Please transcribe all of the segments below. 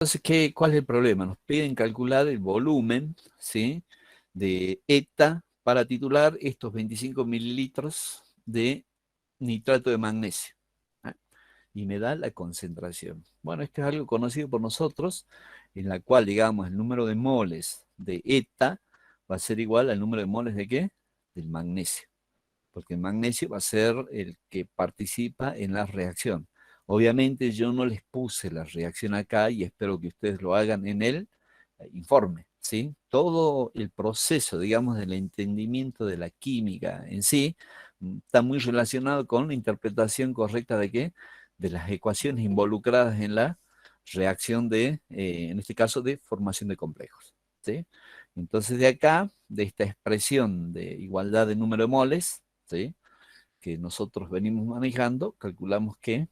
Entonces, ¿cuál es el problema? Nos piden calcular el volumen, ¿sí?, de ETA para titular estos 25 mililitros de nitrato de magnesio. ¿Ah? Y me da la concentración. Bueno, esto es algo conocido por nosotros, en la cual, digamos, el número de moles de ETA va a ser igual al número de moles ¿de qué? Del magnesio. Porque el magnesio va a ser el que participa en la reacción. Obviamente yo no les puse la reacción acá y espero que ustedes lo hagan en el informe, ¿sí? Todo el proceso, digamos, del entendimiento de la química en sí, está muy relacionado con la interpretación correcta de qué, de las ecuaciones involucradas en la reacción de, en este caso, de formación de complejos, ¿sí? Entonces de acá, de esta expresión de igualdad de número de moles, ¿sí?, que nosotros venimos manejando, calculamos que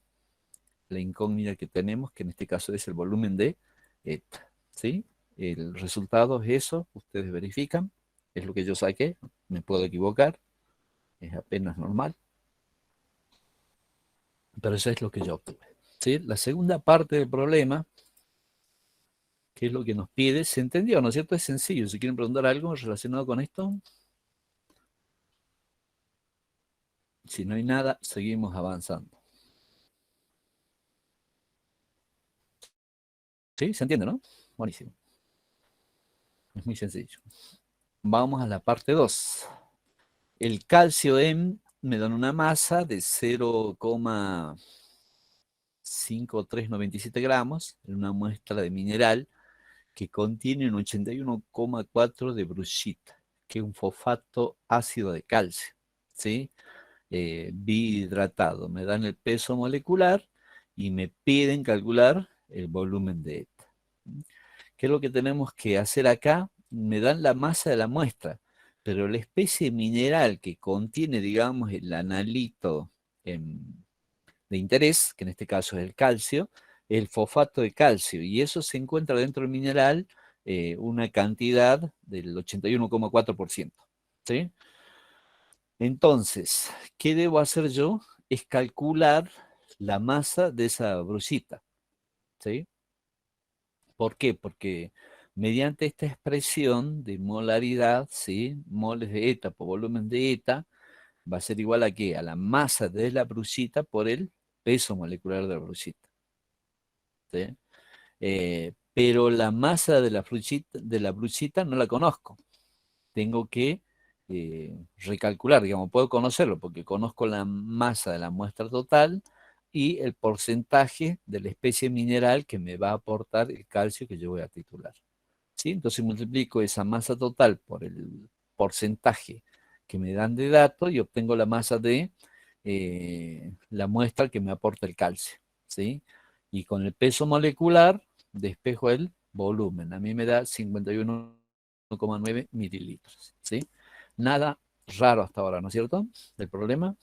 la incógnita que tenemos, que en este caso es el volumen de ETA, ¿sí? El resultado es eso, ustedes verifican, es lo que yo saqué, me puedo equivocar, es apenas normal, pero eso es lo que yo obtuve, ¿sí? La segunda parte del problema, que es lo que nos pide, se entendió, ¿no es cierto? Es sencillo, si quieren preguntar algo relacionado con esto, si no hay nada, seguimos avanzando. ¿Sí? ¿Se entiende, no? Buenísimo. Es muy sencillo. Vamos a la parte 2. El calcio me da una masa de 0,5397 gramos en una muestra de mineral que contiene un 81,4 de brucita, que es un fosfato ácido de calcio, ¿sí? Bihidratado. Me dan el peso molecular y me piden calcular el volumen de ETA. ¿Qué es lo que tenemos que hacer acá? Me dan la masa de la muestra, pero la especie mineral que contiene, digamos, el analito de interés, que en este caso es el calcio, el fosfato de calcio, y eso se encuentra dentro del mineral una cantidad del 81,4%. ¿Sí? Entonces, ¿qué debo hacer yo? Es calcular la masa de esa brucita. ¿Sí? ¿Por qué? Porque mediante esta expresión de molaridad, ¿sí?, moles de ETA por volumen de ETA, va a ser igual a ¿qué? A la masa de la brucita por el peso molecular de la brucita. ¿Sí? Pero la masa de la brucita no la conozco. Tengo que recalcular, digamos, puedo conocerlo porque conozco la masa de la muestra total y el porcentaje de la especie mineral que me va a aportar el calcio que yo voy a titular. ¿Sí? Entonces multiplico esa masa total por el porcentaje que me dan de datos y obtengo la masa de la muestra que me aporta el calcio. ¿Sí? Y con el peso molecular despejo el volumen. A mí me da 51,9 mililitros. ¿Sí? Nada raro hasta ahora, ¿no es cierto? El problema.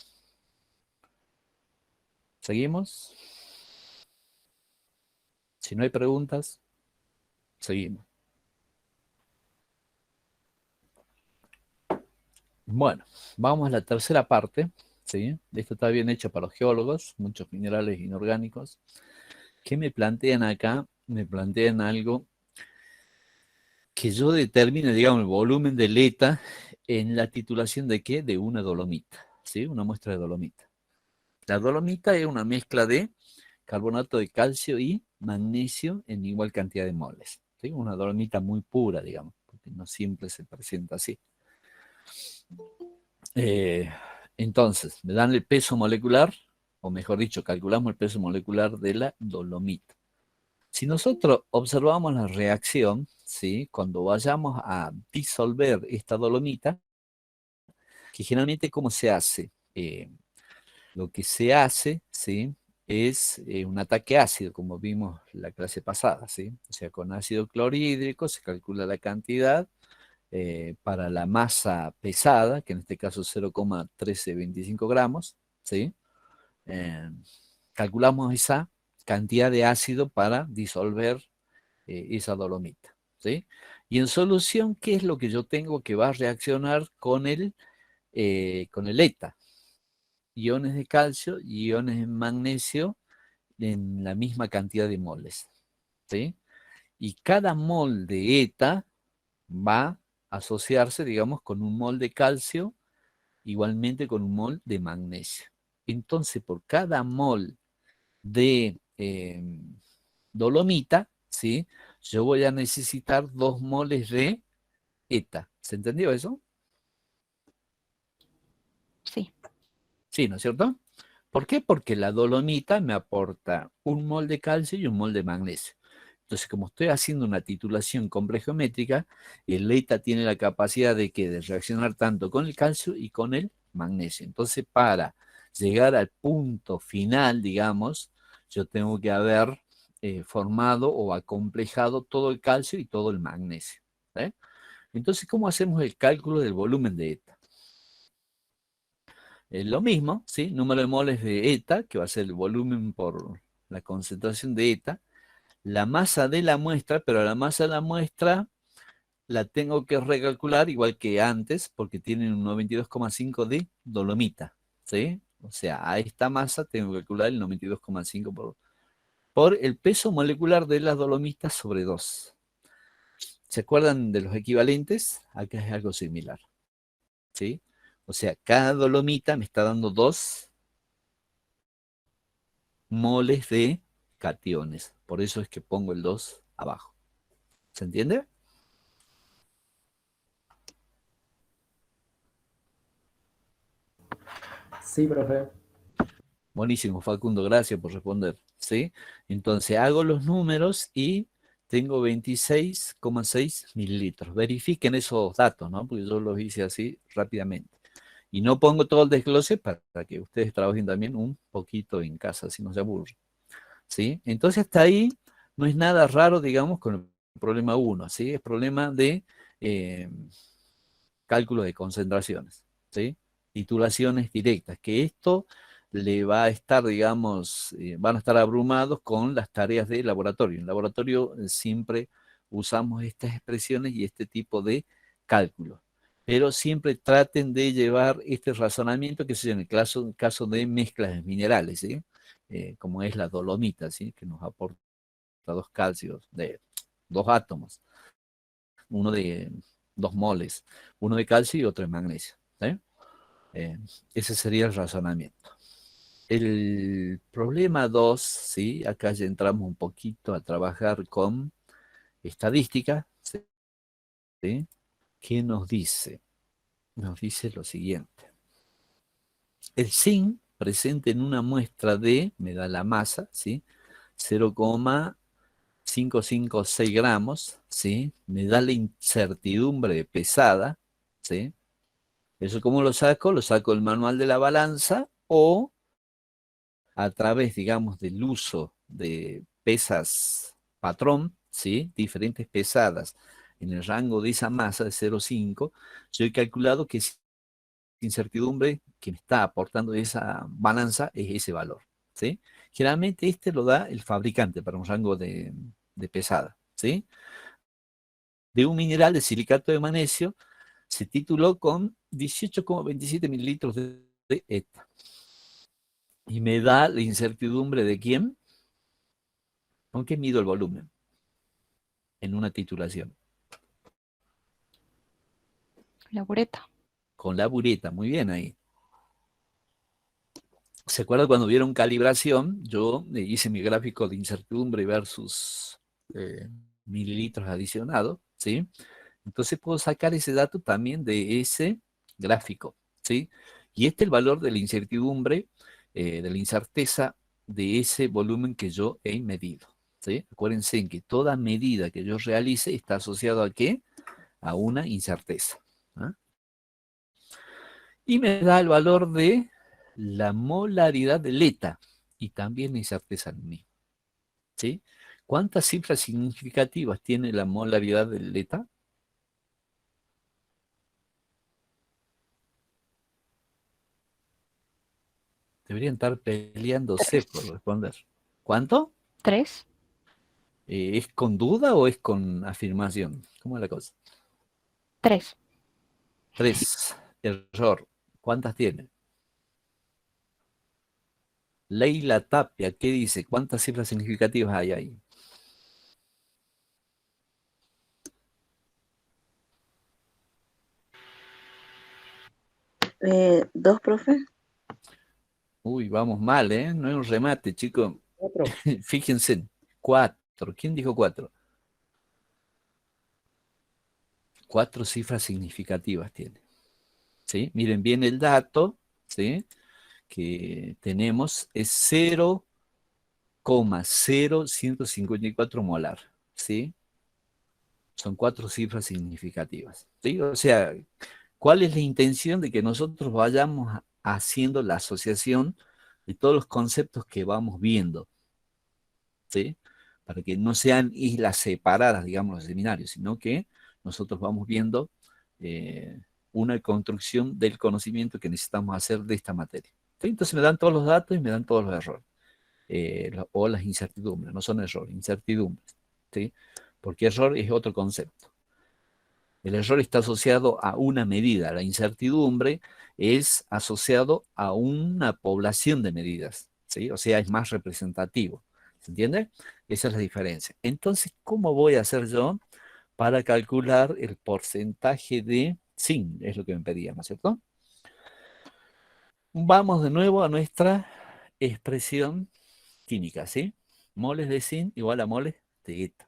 Seguimos. Si no hay preguntas, seguimos. Bueno, vamos a la tercera parte, ¿sí? Esto está bien hecho para los geólogos, muchos minerales inorgánicos. ¿Qué me plantean acá? Me plantean algo que yo determine, digamos, el volumen de ETA en la titulación de ¿qué? De una dolomita, ¿sí? Una muestra de dolomita. La dolomita es una mezcla de carbonato de calcio y magnesio en igual cantidad de moles, ¿sí? Una dolomita muy pura, digamos, porque no siempre se presenta así. Eh, entonces, me dan el peso molecular, o mejor dicho, calculamos el peso molecular de la dolomita. Si nosotros observamos la reacción, ¿sí?, cuando vayamos a disolver esta dolomita, que generalmente ¿cómo se hace? Lo que se hace, ¿sí?, es un ataque ácido, como vimos la clase pasada, ¿sí? O sea, con ácido clorhídrico se calcula la cantidad para la masa pesada, que en este caso es 0,1325 gramos, ¿sí? Eh, calculamos esa cantidad de ácido para disolver esa dolomita, ¿sí? Y en solución, ¿qué es lo que yo tengo que va a reaccionar con el ETA? Iones de calcio y iones de magnesio en la misma cantidad de moles, ¿sí? Y cada mol de ETA va a asociarse, digamos, con un mol de calcio, igualmente con un mol de magnesio. Entonces, por cada mol de dolomita, ¿sí? Yo voy a necesitar 2 moles de ETA. ¿Se entendió eso? Sí. Sí, ¿no es cierto? ¿Por qué? Porque la dolomita me aporta un mol de calcio y un mol de magnesio. Entonces, como estoy haciendo una titulación complejométrica, el ETA tiene la capacidad de, de reaccionar tanto con el calcio y con el magnesio. Entonces, para llegar al punto final, digamos, yo tengo que haber formado o acomplejado todo el calcio y todo el magnesio. ¿Eh? Entonces, ¿cómo hacemos el cálculo del volumen de ETA? Lo mismo, ¿sí? Número de moles de ETA, que va a ser el volumen por la concentración de ETA, la masa de la muestra, pero la masa de la muestra la tengo que recalcular igual que antes, porque tienen un 92,5 de dolomita, ¿sí? O sea, a esta masa tengo que calcular el 92,5 por el peso molecular de las dolomitas sobre 2. ¿Se acuerdan de los equivalentes? Acá es algo similar, ¿sí? O sea, cada dolomita me está dando 2 moles de cationes. Por eso es que pongo el 2 abajo. ¿Se entiende? Sí, profe. Buenísimo, Facundo, gracias por responder. ¿Sí? Entonces hago los números y tengo 26,6 mililitros. Verifiquen esos datos, ¿no? Porque yo los hice así rápidamente. Y no pongo todo el desglose para que ustedes trabajen también un poquito en casa, si no se aburren. ¿Sí? Entonces hasta ahí no es nada raro, digamos, con el problema 1, ¿sí? Es problema de eh, cálculo de concentraciones, ¿sí? Titulaciones directas, que esto le va a estar, digamos, van a estar abrumados con las tareas de laboratorio. En laboratorio siempre usamos estas expresiones y este tipo de cálculos, pero siempre traten de llevar este razonamiento que sea en el caso de mezclas minerales, ¿sí? Como es la dolomita, ¿sí? Que nos aporta 2 calcios, de 2 átomos, uno de 2 moles, uno de calcio y otro de magnesio. ¿Sí? Eh, Ese sería el razonamiento. El problema 2, ¿sí? Acá ya entramos un poquito a trabajar con estadística, ¿sí? ¿Qué nos dice? Nos dice lo siguiente. El zinc presente en una muestra de, me da la masa, ¿sí? 0,556 gramos, ¿sí? Me da la incertidumbre pesada, ¿sí? ¿Eso cómo lo saco? Lo saco del manual de la balanza o a través, digamos, del uso de pesas patrón, ¿sí? Diferentes pesadas en el rango de esa masa de 0,5, yo he calculado que esa incertidumbre que me está aportando esa balanza es ese valor, ¿sí? Generalmente este lo da el fabricante para un rango de pesada, ¿sí? De un mineral de silicato de magnesio se tituló con 18,27 mililitros de ETA. Y me da la incertidumbre de quién, con qué mido el volumen en una titulación. La bureta. Con la bureta, muy bien ahí. ¿Se acuerdan cuando vieron calibración? Yo hice mi gráfico de incertidumbre versus mililitros adicionados, ¿sí? Entonces puedo sacar ese dato también de ese gráfico, ¿sí? Y este es el valor de la incertidumbre, de la incerteza de ese volumen que yo he medido, ¿sí? Acuérdense en que toda medida que yo realice está asociado a ¿qué? A una incerteza. ¿Ah? Y me da el valor de la molaridad del ETA y también la incerteza en mí, ¿sí? ¿Cuántas cifras significativas tiene la molaridad del ETA? Deberían estar peleándose por 3. responder. ¿Cuánto? 3. ¿Es con duda o es con afirmación? ¿Cómo es la cosa? 3. 3. Error. ¿Cuántas tiene? Leila Tapia, ¿qué dice? ¿Cuántas cifras significativas hay ahí? 2, profe. Uy, vamos mal, ¿eh? No es un remate, chicos. 4. Fíjense, 4. ¿Quién dijo 4? 4 cifras significativas tiene. ¿Sí? Miren bien el dato, ¿sí? Que tenemos es 0,0154 molar, ¿sí? Son 4 cifras significativas, ¿sí? O sea, ¿cuál es la intención de que nosotros vayamos haciendo la asociación de todos los conceptos que vamos viendo, ¿sí? Para que no sean islas separadas, digamos, los seminarios, sino que nosotros vamos viendo una construcción del conocimiento que necesitamos hacer de esta materia. ¿Sí? Entonces me dan todos los datos y me dan todos los errores, o las incertidumbres, no son errores, incertidumbres, ¿sí? Porque error es otro concepto. El error está asociado a una medida, la incertidumbre es asociado a una población de medidas, ¿sí? O sea, es más representativo, ¿se entiende? Esa es la diferencia. Entonces, ¿cómo voy a hacer yo para calcular el porcentaje de zinc? Es lo que me pedían, ¿no es cierto? Vamos de nuevo a nuestra expresión química, ¿sí? Moles de zinc igual a moles de eta.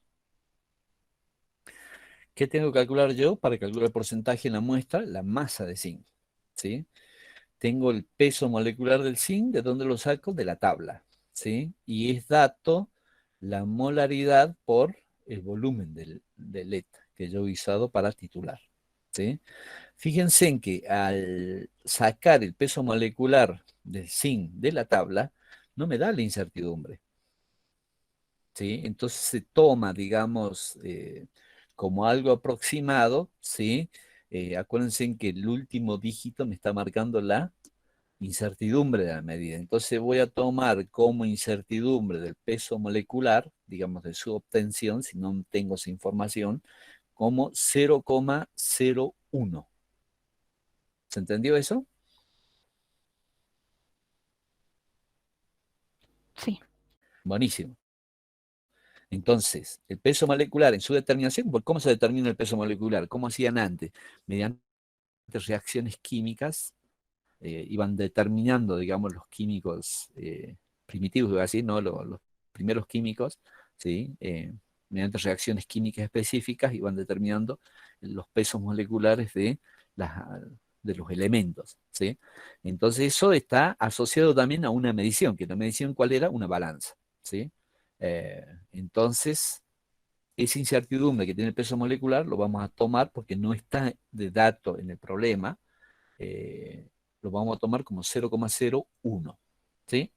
¿Qué tengo que calcular yo para calcular el porcentaje en la muestra? La masa de zinc, ¿sí? Tengo el peso molecular del zinc, ¿de dónde lo saco? De la tabla, ¿sí? Y es dato la molaridad por el volumen del ETA que yo he usado para titular, ¿sí? Fíjense en que al sacar el peso molecular del zinc de la tabla, no me da la incertidumbre, ¿sí? Entonces se toma, digamos, como algo aproximado, ¿sí? Acuérdense en que el último dígito me está marcando la incertidumbre de la medida. Entonces voy a tomar como incertidumbre del peso molecular, digamos, de su obtención, si no tengo esa información, como 0,01. ¿Se entendió eso? Sí. Buenísimo. Entonces, el peso molecular en su determinación, ¿cómo se determina el peso molecular? ¿Cómo hacían antes? Mediante reacciones químicas, iban determinando, digamos, los químicos primitivos, voy a decir, ¿no? Los primeros químicos, ¿sí? Mediante reacciones químicas específicas, iban determinando los pesos moleculares las, de los elementos, ¿sí? Entonces eso está asociado también a una medición, que la medición, ¿cuál era? Una balanza, ¿sí? Entonces, esa incertidumbre que tiene el peso molecular lo vamos a tomar porque no está de dato en el problema, lo vamos a tomar como 0,01, ¿sí?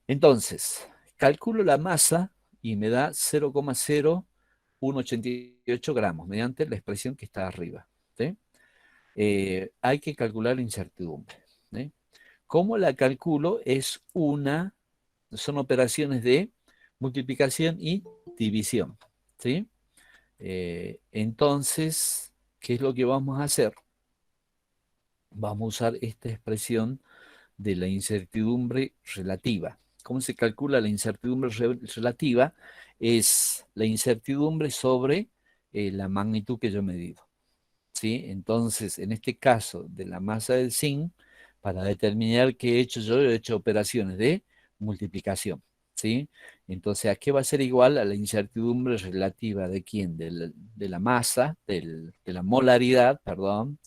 Entonces, calculo la masa y me da 0,0188 gramos mediante la expresión que está arriba, ¿sí? Hay que calcular la incertidumbre, ¿sí? ¿Cómo la calculo? Son operaciones de multiplicación y división, ¿sí? Entonces, ¿qué es lo que vamos a hacer? Vamos a usar esta expresión de la incertidumbre relativa. ¿Cómo se calcula la incertidumbre relativa? Es la incertidumbre sobre la magnitud que yo he medido, ¿sí? Entonces, en este caso de la masa del zinc, para determinar qué he hecho yo, he hecho operaciones de multiplicación, ¿sí? Entonces, ¿a qué va a ser igual? A la incertidumbre relativa de quién? De la masa, de la molaridad, perdón,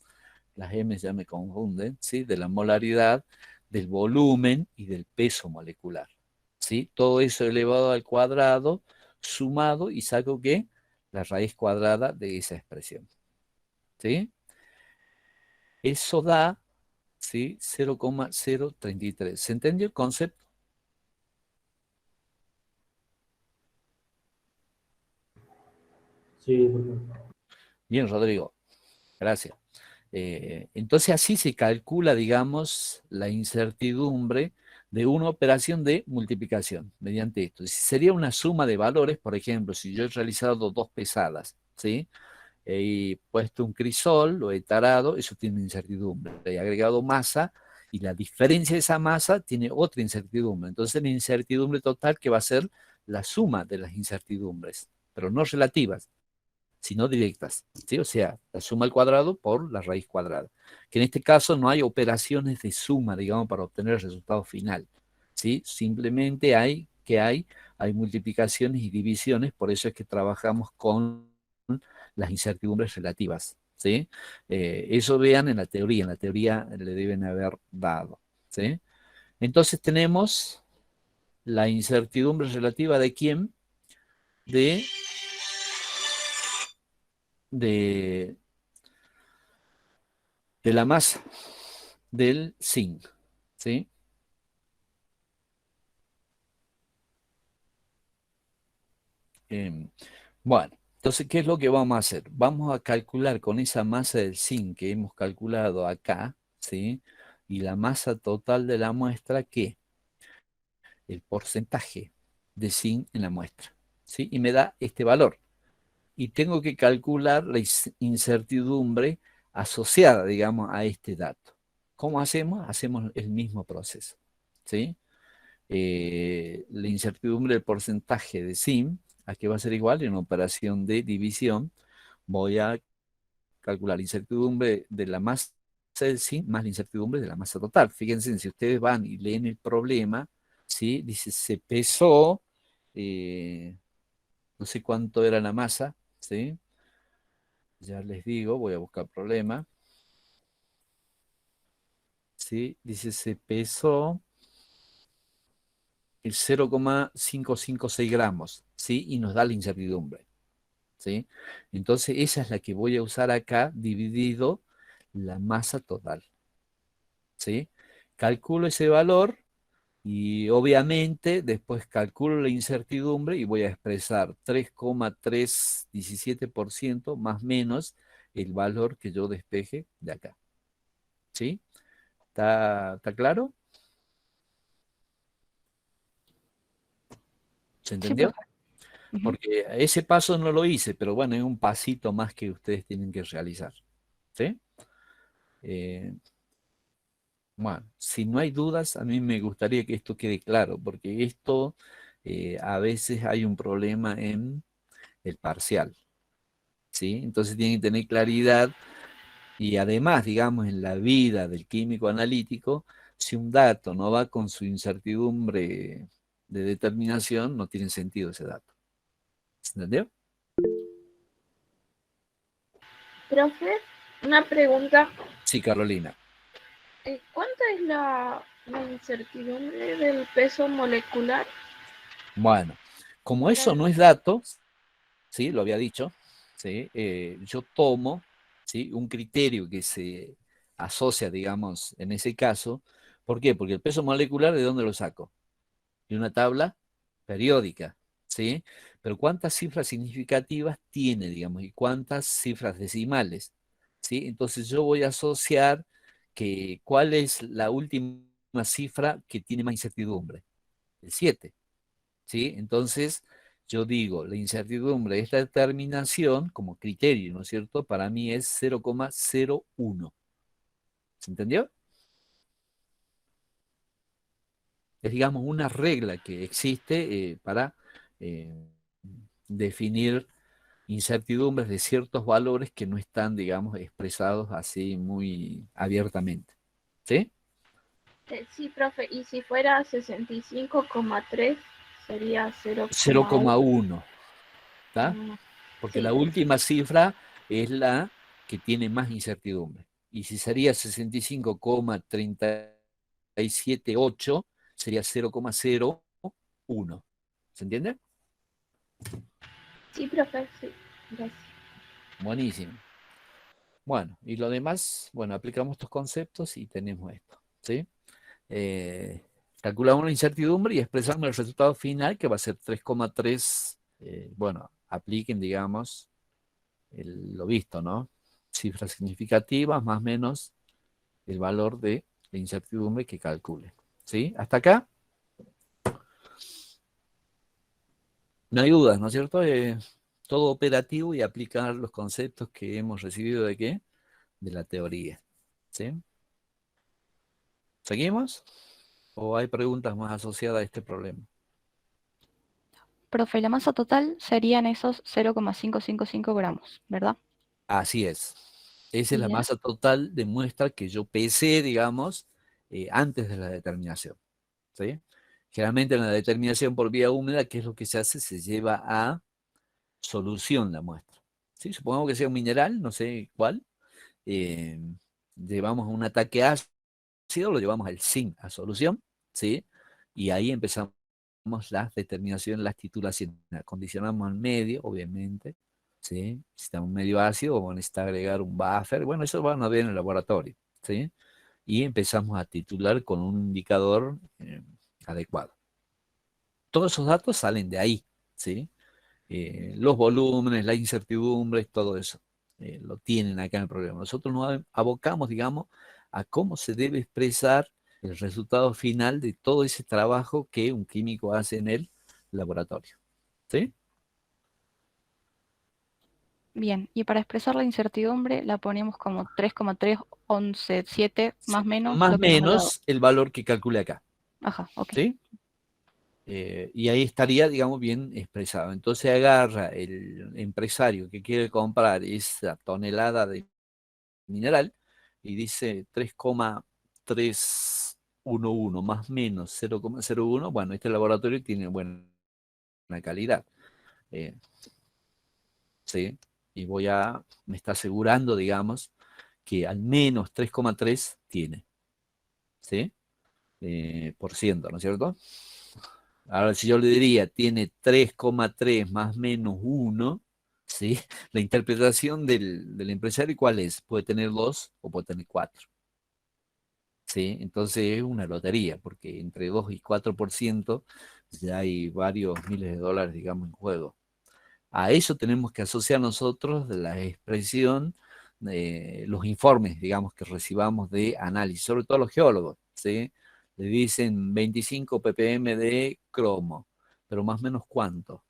las M ya me confunden, ¿sí? De la molaridad, del volumen y del peso molecular, ¿sí? Todo eso elevado al cuadrado, sumado, y saco ¿qué? La raíz cuadrada de esa expresión, ¿sí? Eso da, ¿sí? 0,033. ¿Se entendió el concepto? Sí, profe. Bien, Rodrigo, gracias. Entonces así se calcula, digamos, la incertidumbre de una operación de multiplicación mediante esto. Si sería una suma de valores, por ejemplo, si yo he realizado dos pesadas, ¿sí? Y puesto un crisol, lo he tarado, eso tiene incertidumbre. He agregado masa y la diferencia de esa masa tiene otra incertidumbre. Entonces la incertidumbre total que va a ser la suma de las incertidumbres, pero no relativas, sino directas, ¿sí? O sea, la suma al cuadrado por la raíz cuadrada. Que en este caso no hay operaciones de suma, digamos, para obtener el resultado final, ¿sí? Simplemente hay multiplicaciones y divisiones, por eso es que trabajamos con las incertidumbres relativas, ¿sí? Eso vean en la teoría le deben haber dado, ¿sí? Entonces tenemos la incertidumbre relativa de quién, de, de, de la masa del zinc, ¿sí? Bueno, entonces, ¿qué es lo que vamos a hacer? Vamos a calcular con esa masa del zinc que hemos calculado acá, ¿sí? Y la masa total de la muestra, ¿qué? El porcentaje de zinc en la muestra, ¿sí? Y me da este valor. Y tengo que calcular la incertidumbre asociada, digamos, a este dato. ¿Cómo hacemos? Hacemos el mismo proceso, ¿sí? La incertidumbre del porcentaje de zinc, ¿a qué va a ser igual? En una operación de división, voy a calcular la incertidumbre de la masa del zinc más la incertidumbre de la masa total. Fíjense, si ustedes van y leen el problema, ¿sí? Dice, se pesó, no sé cuánto era la masa, ¿sí? Ya les digo, voy a buscar problema, ¿sí? Dice, se pesó el 0,556 gramos, ¿sí? Y nos da la incertidumbre, ¿sí? Entonces, esa es la que voy a usar acá, dividido la masa total, ¿sí? Calculo ese valor y obviamente después calculo la incertidumbre y voy a expresar 3,317% más menos el valor que yo despeje de acá, ¿sí? ¿Está claro? ¿Se Sí, entendió? profe. Ujú. Porque ese paso no lo hice, pero bueno, es un pasito más que ustedes tienen que realizar, ¿sí? Eh, Bueno, si no hay dudas, a mí me gustaría que esto quede claro, porque esto a veces hay un problema en el parcial, ¿sí? Entonces tienen que tener claridad y además, digamos, en la vida del químico analítico, si un dato no va con su incertidumbre de determinación, no tiene sentido ese dato. ¿Se entendió? Profe, una pregunta. Sí, Carolina. ¿Cuánta es la incertidumbre del peso molecular? Bueno, como eso no es dato, ¿sí? Lo había dicho, ¿sí? Yo tomo, ¿sí? Un criterio que se asocia, digamos, en ese caso. ¿Por qué? Porque el peso molecular, ¿de dónde lo saco? De una tabla periódica, ¿sí? Pero ¿cuántas cifras significativas tiene, digamos, y cuántas cifras decimales? ¿Sí? Entonces yo voy a asociar que cuál es la última cifra que tiene más incertidumbre. El 7. ¿Sí? Entonces, yo digo, la incertidumbre de esta determinación como criterio, ¿no es cierto? Para mí es 0,01. ¿Se entendió? Es, digamos, una regla que existe para eh, definir incertidumbres de ciertos valores que no están, digamos, expresados así muy abiertamente. ¿Sí? Sí, profe, y si fuera 65,3 sería 0,1. 0,1. ¿Está? Porque Sí, la última cifra es la que tiene más incertidumbre. Y si sería 65,378, sería 0,01. ¿Se entiende? sí, profe, sí. Gracias. Buenísimo. Bueno, y lo demás, bueno, aplicamos estos conceptos y tenemos esto, ¿sí? Eh, Calculamos la incertidumbre y expresamos el resultado final, que va a ser 3,3. Bueno, apliquen, digamos, lo visto, ¿no? Cifras significativas más o menos el valor de la incertidumbre que calcule. ¿Sí? Hasta acá no hay dudas, ¿no es cierto? Todo operativo y aplicar los conceptos que hemos recibido de qué? De la teoría. ¿Sí? ¿Seguimos? ¿O hay preguntas más asociadas a este problema? Profe, la masa total serían esos 0,555 gramos, ¿verdad? Así es. Esa es la Bien, masa total de muestra que yo pesé, digamos, antes de la determinación. ¿Sí? Generalmente en la determinación por vía húmeda, ¿qué es lo que se hace? Se lleva a solución la muestra. ¿Sí? Supongamos que sea un mineral, no sé cuál. eh, Llevamos un ataque ácido, lo llevamos al zinc a solución, ¿sí? Y ahí empezamos las determinaciones, las titulaciones. Acondicionamos el medio, obviamente, ¿sí? Si está un medio ácido, vamos a necesitar agregar un buffer. Bueno, eso van a ver en el laboratorio, ¿sí? Y empezamos a titular con un indicador adecuado. Todos esos datos salen de ahí, ¿sí? Los volúmenes, las incertidumbres, todo eso lo tienen acá en el programa. Nosotros nos abocamos, digamos, a cómo se debe expresar el resultado final de todo ese trabajo que un químico hace en el laboratorio. ¿Sí? bien. Y para expresar la incertidumbre la ponemos como 3,3117 más o menos Más o lo que nos ha dado. menos el valor que calcule acá. Ajá, ok. ¿Sí? Y ahí estaría, digamos, bien expresado. Entonces agarra el empresario que quiere comprar esa tonelada de mineral y dice 3,311 más menos 0,01. Bueno, este laboratorio tiene buena calidad. Eh, ¿Sí? Y me está asegurando, digamos, que al menos 3,3 tiene. ¿Sí? Por ciento, ¿no es cierto? Ahora, si yo le diría, tiene 3,3 más menos 1, ¿sí? La interpretación del empresario, ¿cuál es? Puede tener 2 o puede tener 4. ¿Sí? Entonces es una lotería, porque entre 2 y 4% ya hay varios miles de dólares, digamos, en juego. A eso tenemos que asociar nosotros la expresión de los informes, digamos, que recibamos de análisis, sobre todo los geólogos, ¿sí? Le dicen 25 ppm de cromo, pero más o menos cuánto,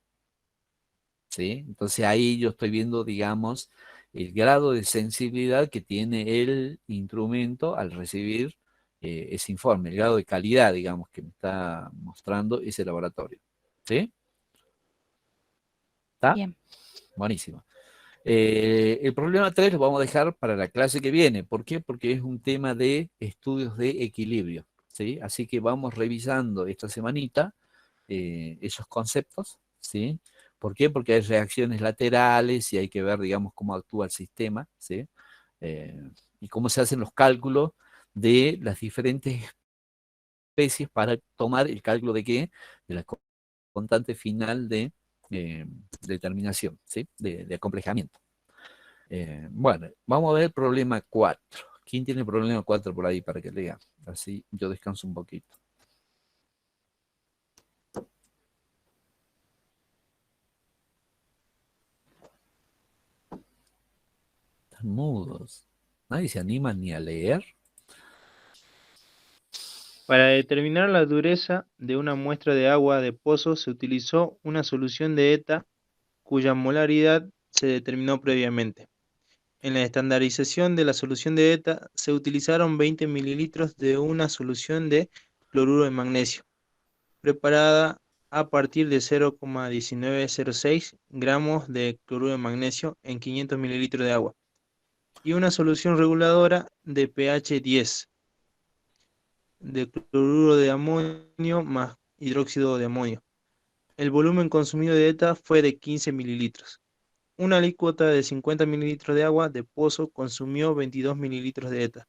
¿sí? Entonces ahí yo estoy viendo, digamos, el grado de sensibilidad que tiene el instrumento al recibir ese informe, el grado de calidad, digamos, que me está mostrando ese laboratorio, ¿sí? ¿Está? Bien, Buenísimo. El problema 3 lo vamos a dejar para la clase que viene. ¿Por qué? Porque es un tema de estudios de equilibrio, ¿sí? Así que vamos revisando esta semanita esos conceptos, ¿sí? ¿Por qué? Porque hay reacciones laterales y hay que ver, digamos, cómo actúa el sistema, ¿sí? Y cómo se hacen los cálculos de las diferentes especies para tomar el cálculo de qué, de la constante final de determinación, ¿sí? De acomplejamiento. Bueno, vamos a ver el problema 4. ¿Quién tiene el problema 4 por ahí para que lea? Así yo descanso un poquito. Están mudos. Nadie se anima ni a leer. Para determinar la dureza de una muestra de agua de pozo se utilizó una solución de ETA cuya molaridad se determinó previamente. En la estandarización de la solución de ETA se utilizaron 20 mililitros de una solución de cloruro de magnesio, preparada a partir de 0,1906 gramos de cloruro de magnesio en 500 mililitros de agua, y una solución reguladora de pH 10 de cloruro de amonio más hidróxido de amonio. El volumen consumido de ETA fue de 15 mililitros. Una alícuota de 50 mililitros de agua de pozo consumió 22 mililitros de ETA.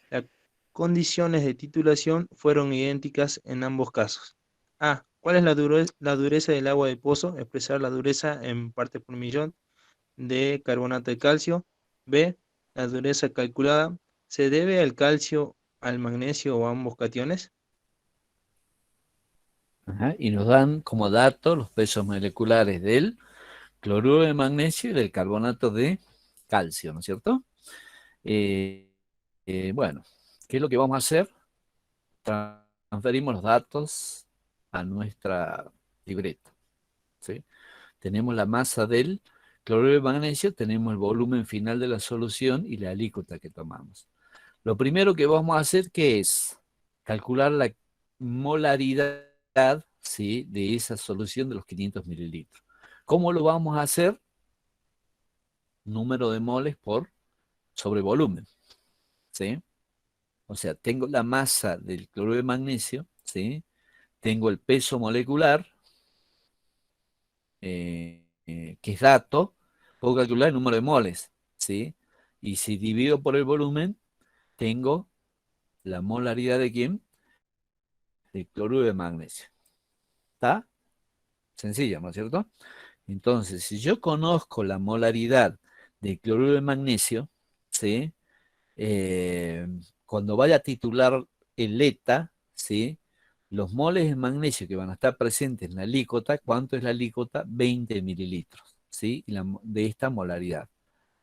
Las condiciones de titulación fueron idénticas en ambos casos. A. ¿Cuál es la dureza del agua de pozo? Expresar la dureza en partes por millón de carbonato de calcio. B. La dureza calculada. ¿Se debe al calcio, al magnesio o a ambos cationes? Ajá, y nos dan como datos los pesos moleculares del cloruro de magnesio y del carbonato de calcio, ¿no es cierto? Eh, bueno, ¿qué es lo que vamos a hacer? Transferimos los datos a nuestra libreta, ¿sí? Tenemos la masa del cloruro de magnesio, tenemos el volumen final de la solución y la alícuota que tomamos. Lo primero que vamos a hacer, ¿qué es? Calcular la molaridad, ¿sí?, de esa solución de los 500 mililitros. ¿Cómo lo vamos a hacer? Número de moles sobre volumen, ¿sí? O sea, tengo la masa del cloruro de magnesio, ¿sí? Tengo el peso molecular, que es dato, puedo calcular el número de moles, ¿sí? Y si divido por el volumen, tengo la molaridad de ¿quién? Del cloruro de magnesio. ¿Está? Sencilla, ¿no es cierto? Entonces, si yo conozco la molaridad del cloruro de magnesio, ¿sí? Cuando vaya a titular el ETA, ¿sí?, los moles de magnesio que van a estar presentes en la alícuota, ¿cuánto es la alícuota? 20 mililitros, ¿sí?, de esta molaridad,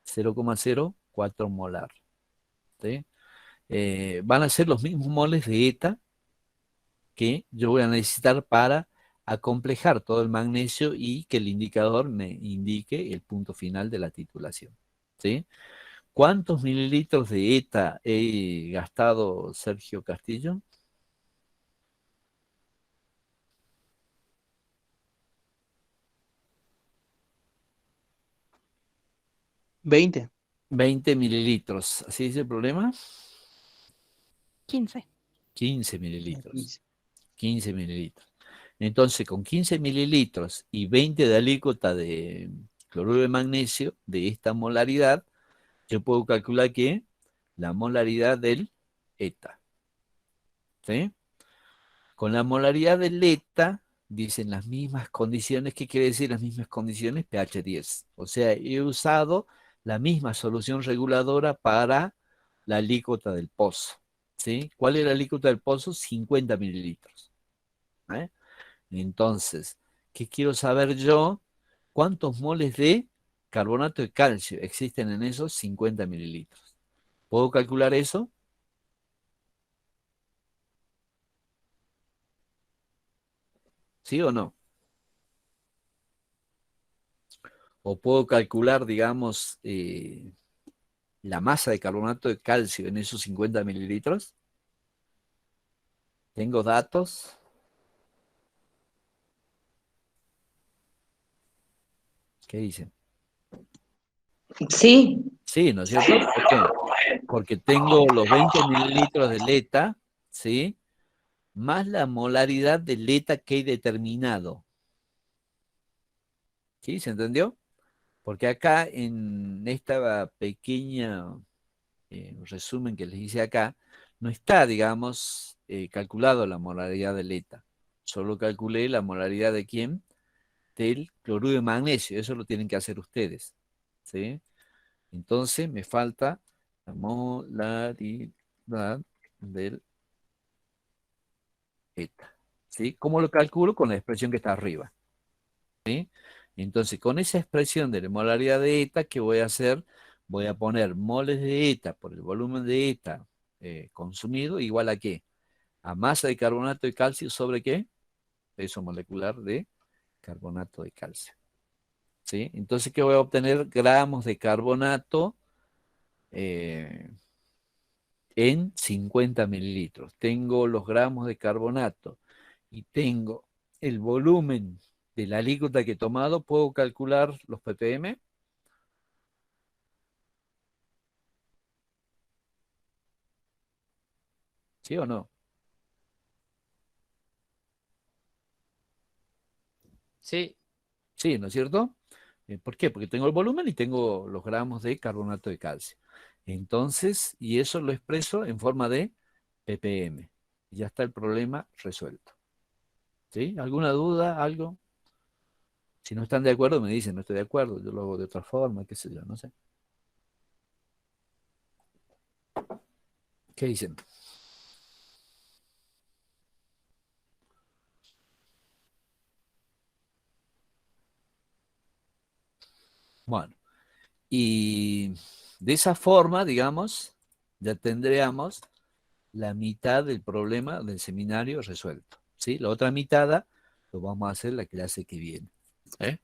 0,04 molar, ¿sí? Van a ser los mismos moles de ETA que yo voy a necesitar para acomplejar todo el magnesio y que el indicador me indique el punto final de la titulación, ¿sí? ¿Cuántos mililitros de ETA he gastado, Sergio Castillo? 20. 20 mililitros. ¿Así es el problema? 15. 15 mililitros. 15. 15 mililitros. Entonces, con 15 mililitros y 20 de alícuota de cloruro de magnesio, de esta molaridad, yo puedo calcular que la molaridad del ETA, ¿sí? Con la molaridad del ETA, dicen las mismas condiciones. ¿Qué quiere decir las mismas condiciones? pH 10. O sea, he usado la misma solución reguladora para la alícuota del pozo, ¿sí? ¿Cuál es la alícuota del pozo? 50 mililitros. ¿Eh? Entonces, ¿qué quiero saber yo? ¿Cuántos moles de carbonato de calcio existen en esos 50 mililitros? ¿Puedo calcular eso? ¿Sí o no? ¿O puedo calcular, digamos, la masa de carbonato de calcio en esos 50 mililitros? ¿Tengo datos? ¿Qué dicen? Sí, Sí, ¿no es cierto? ¿Por qué? Porque tengo los 20 mililitros de ETA, ¿sí?, más la molaridad del ETA que he determinado. ¿Sí? ¿Se entendió? Porque acá en esta pequeña resumen que les hice acá, no está, digamos, calculado la molaridad del ETA. Solo calculé la molaridad de ¿quién? Del cloruro de magnesio. Eso lo tienen que hacer ustedes, ¿sí? Entonces me falta la molaridad del ETA, ¿sí? ¿Cómo lo calculo? Con la expresión que está arriba, ¿sí? Entonces, con esa expresión de la molaridad de ETA, ¿qué voy a hacer? Voy a poner moles de ETA por el volumen de ETA consumido, igual a ¿qué? A masa de carbonato de calcio sobre ¿qué? Peso molecular de carbonato de calcio, ¿sí? Entonces, ¿qué voy a obtener? Gramos de carbonato en 50 mililitros. Tengo los gramos de carbonato y tengo el volumen de la alícuota que he tomado. ¿Puedo calcular los ppm? ¿Sí o no? Sí, Sí, ¿no es cierto? ¿Por qué? Porque tengo el volumen y tengo los gramos de carbonato de calcio. Entonces, y eso lo expreso en forma de ppm. Y ya está el problema resuelto. ¿Sí? ¿Alguna duda? ¿Algo? Si no están de acuerdo, me dicen, no estoy de acuerdo, yo lo hago de otra forma, qué sé yo, no sé. ¿Qué dicen? Bueno, y de esa forma, digamos, ya tendríamos la mitad del problema del seminario resuelto, ¿sí? La otra mitad lo vamos a hacer la clase que viene, ¿eh?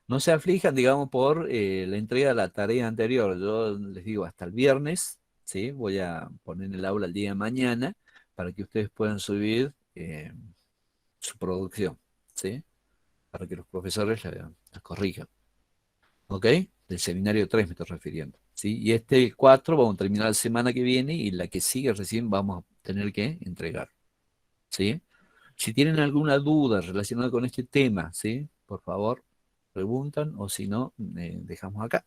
No se aflijan, digamos, por la entrega de la tarea anterior. Yo les digo, hasta el viernes, ¿sí? Voy a poner en el aula el día de mañana para que ustedes puedan subir su producción, ¿sí? Para que los profesores la corrijan. ¿Ok? Del seminario 3 me estoy refiriendo. ¿Sí? Y el 4 vamos a terminar la semana que viene y la que sigue recién vamos a tener que entregar. ¿Sí? Si tienen alguna duda relacionada con este tema, ¿sí? Por favor, preguntan o si no, dejamos acá.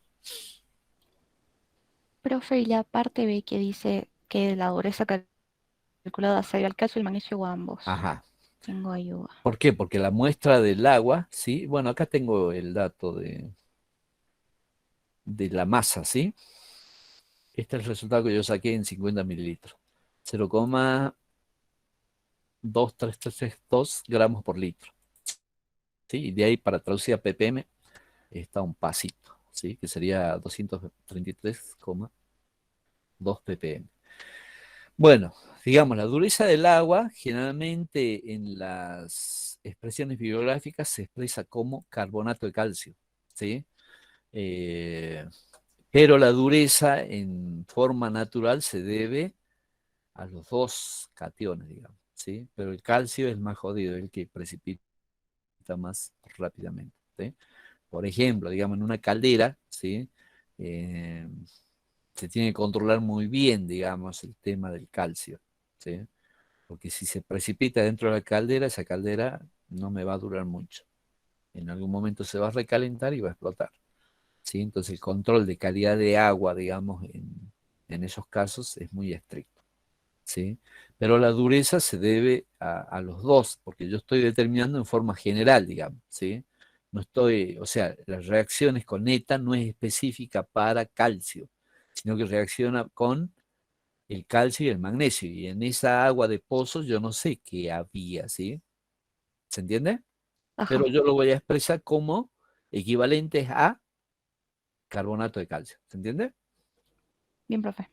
Profe, y la parte B que dice que la dureza calculada sería el calcio, el magnesio o ambos. Ajá. Tengo ayuda. ¿Por qué? Porque la muestra del agua, ¿sí? Bueno, acá tengo el dato de la masa, ¿sí? Este es el resultado que yo saqué en 50 mililitros. 0,2332 gramos por litro. ¿Sí? Y de ahí para traducir a ppm está un pasito, ¿sí? Que sería 233,2 ppm. Bueno, digamos, la dureza del agua generalmente en las expresiones bibliográficas se expresa como carbonato de calcio, ¿sí? Pero la dureza en forma natural se debe a los dos cationes, digamos, ¿sí? Pero el calcio es más jodido, el que precipita más rápidamente, ¿sí? Por ejemplo, digamos, en una caldera, ¿sí? Eh, se tiene que controlar muy bien, digamos, el tema del calcio, ¿sí? Porque si se precipita dentro de la caldera, esa caldera no me va a durar mucho. En algún momento se va a recalentar y va a explotar, ¿sí? Entonces el control de calidad de agua, digamos, en esos casos es muy estricto, ¿sí? Pero la dureza se debe a los dos, porque yo estoy determinando en forma general, digamos, ¿sí? No estoy, o sea, las reacciones con ETA no es específica para calcio, sino que reacciona con el calcio y el magnesio, y en esa agua de pozos yo no sé qué había, ¿sí? ¿Se entiende? Pero Ajá, yo lo voy a expresar como equivalentes a carbonato de calcio, ¿se entiende? bien, profe.